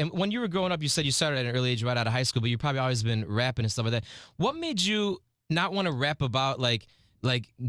and when you were growing up, you said you started at an early age, right out of high school, but you've probably always been rapping and stuff like that. What made you not want to rap about like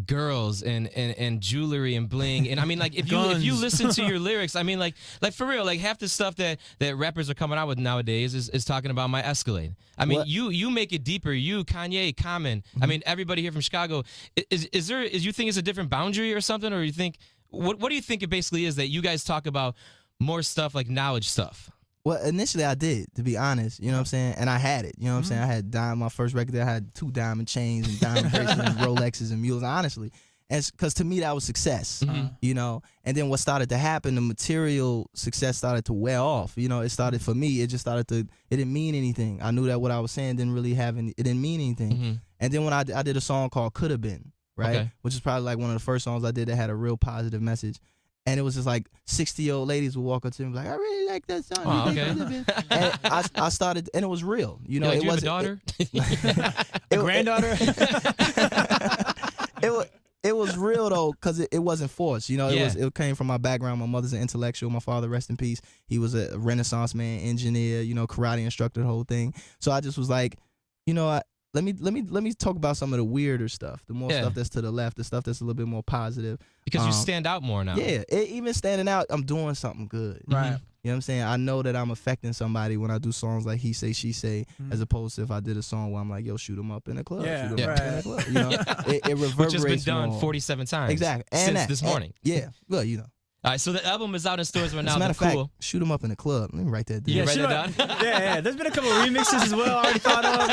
girls and jewelry and bling? And I mean, like if you listen to your lyrics, I mean, like for real, like half the stuff that rappers are coming out with nowadays is talking about my Escalade. I mean, you make it deeper. You, Kanye, Common. I mean, everybody here from Chicago. Is you think it's a different boundary or something, or you think what do you think it basically is that you guys talk about more stuff like knowledge stuff? Well, initially I did, to be honest, you know what I'm saying? And I had it, you know what I'm saying? I had my first record there, I had 2 diamond chains and diamond bracelets and Rolexes and mules, honestly. And because to me that was success, you know? And then what started to happen, the material success started to wear off. You know, it started, for me, it just started to, it didn't mean anything. I knew that what I was saying didn't really have any, it didn't mean anything. And then when I did a song called Coulda Been, right? Which is probably like one of the first songs I did that had a real positive message. And it was just like 60-year-old ladies would walk up to me like, I really like that song. Oh, okay. And I started, and it was real. You know, like, it was a daughter, a granddaughter. It was real though, because it wasn't forced. You know, it came from my background. My mother's an intellectual. My father, rest in peace, he was a Renaissance man, engineer. You know, karate instructor, the whole thing. So I just was like, you know, let me talk about some of the weirder stuff, the more stuff that's to the left, the stuff that's a little bit more positive. Because you stand out more now. Yeah, even standing out, I'm doing something good. Right. You know what I'm saying? I know that I'm affecting somebody when I do songs like He Say, She Say, as opposed to if I did a song where I'm like, yo, shoot 'em up in the club. Yeah, shoot 'em up in the club. You know, it reverberates Which has been done more. 47 times. Exactly. And since this morning. Yeah, well, you know. All right, so the album is out in stores right now. As a matter of fact, cool. shoot 'em up in the club. Let me write that down. You write that down? Yeah. There's been a couple of remixes as well. I already thought of.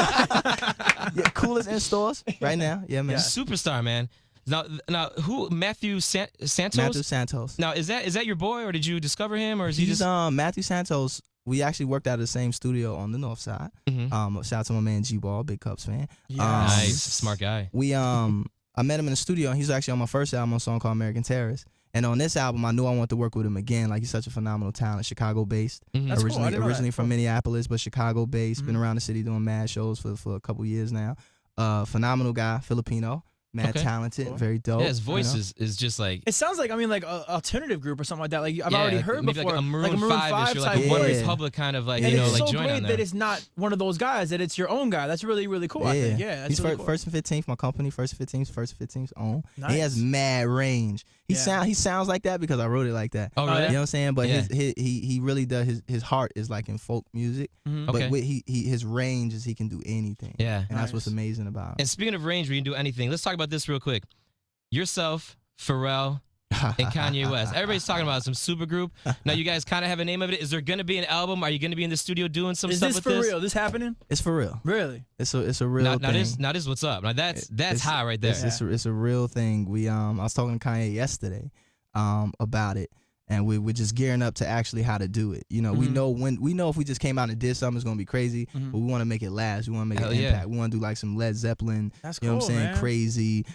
Yeah, coolest in stores right now. Yeah, man. Superstar, man. Now, who? Matthew Santos. Matthew Santos. Now, is that your boy, or did you discover him, or is he He's just? Matthew Santos. We actually worked out of the same studio on the north side. Shout out to my man G-Ball, big Cubs fan. Nice, smart guy. I met him in the studio, and he's actually on my first album, a song called American Terrorist. And on this album, I knew I wanted to work with him again. Like, he's such a phenomenal talent, Chicago-based. That's cool. Originally from Minneapolis, but Chicago-based. Been around the city doing mad shows for a couple years now. Phenomenal guy, Filipino. Mad talented, very dope. Yeah, his voice is just like. It sounds like, I mean, like an alternative group or something like that. Like I've already heard maybe before. Like a Maroon 5-ish, or like a One Republic kind of like, and you know, it's like so joint on great there. that it's not one of those guys, that it's your own guy. That's really, really cool, I think. Yeah, that's he's really cool. First and 15th, my company, First and 15th own. Nice. He has mad range. He sounds like that because I wrote it like that. Oh, really? You know what I'm saying? But he really does, his heart is like in folk music. But his range is he can do anything. Yeah. And that's what's amazing about him. And speaking of range, we can do anything. Let's talk about this real quick. Yourself, Pharrell, and Kanye West. Everybody's talking about some super group. Now, you guys kind of have a name of it. Is there going to be an album? Are you going to be in the studio doing some stuff with this? Is this for real? This happening? It's for real. Really? It's a real thing. Now this what's up. Now that's high right there. It's a real thing. I was talking to Kanye yesterday about it. And we're just gearing up to actually how to do it. You know, we know if we just came out and did something, it's gonna be crazy. But we want to make it last. We want to make an impact. We want to do like some Led Zeppelin. That's you know what I'm saying? man. Crazy,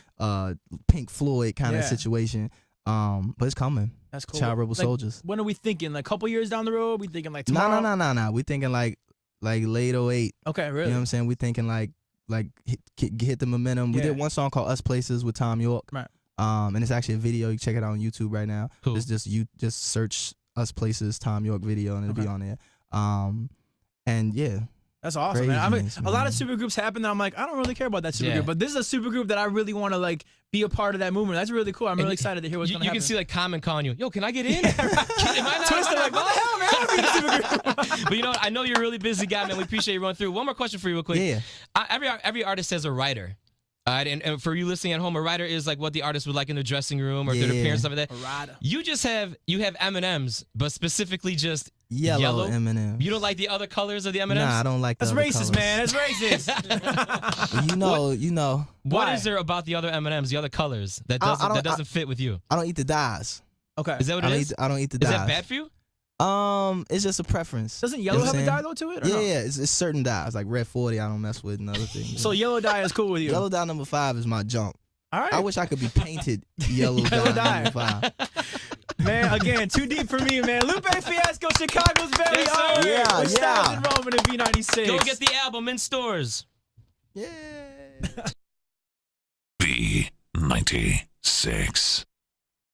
Pink Floyd kind of situation. But it's coming. That's cool. Child Rebel Soldiers. When are we thinking? Like a couple years down the road? We thinking like tomorrow? No. We thinking like late 08. Okay, really? You know what I'm saying? We thinking like hit the momentum. We did one song called Us Places with Tom York. Right. And it's actually a video. You can check it out on YouTube right now. Cool. It's just search Us Places Tom York video and it'll be on there. And yeah. That's awesome, man. I mean, Craziness, a lot of man. super groups happen that I'm like, I don't really care about that super group, but this is a super group that I really want to like be a part of that movement. That's really cool. I'm really excited to hear what's going to happen. You can see like Common calling you, yo, can I get in? Am I not Twisted like, what the hell, man? I want to be in a super group. But you know what? I know you're a really busy guy, man. We appreciate you running through. One more question for you real quick. Yeah. Every artist has a writer. All right, and for you listening at home, a writer is like what the artist would like in their dressing room or their parents, stuff like that. A rider. You have M&Ms, but specifically just Yellow M&Ms. You don't like the other colors of the M&Ms? Nah, I don't like That's the other racist, colors. man. That's racist. you know. What Why? is there about the other M&Ms, the other colors that doesn't fit with you? I don't eat the dyes. Okay. Is that what it is? I don't eat the Is dyes. that bad for you? It's just a preference. Doesn't You yellow know what have I'm a dye saying? though to it? Or Yeah, no? yeah. It's certain dyes like Red 40. I don't mess with and other things. So yellow dye is cool with you. Yellow dye number 5 is my junk. All right. I wish I could be painted yellow Yellow dye dye. number 5. Man, again, too deep for me, man. Lupe Fiasco, Chicago's very Yes, sir. own. Yeah, With yeah. Stylz and Roman and B96. Go get the album in stores. Yeah. B96.